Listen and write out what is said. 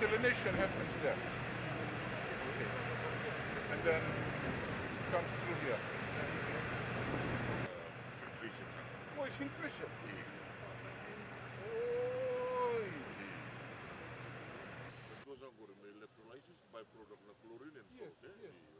desalination happens there. Okay. And then comes through here. Filtration. Oh, filtration. Iya. Oh. It goes on for electrolysis, byproduct na chlorine and Yes, salt. yes.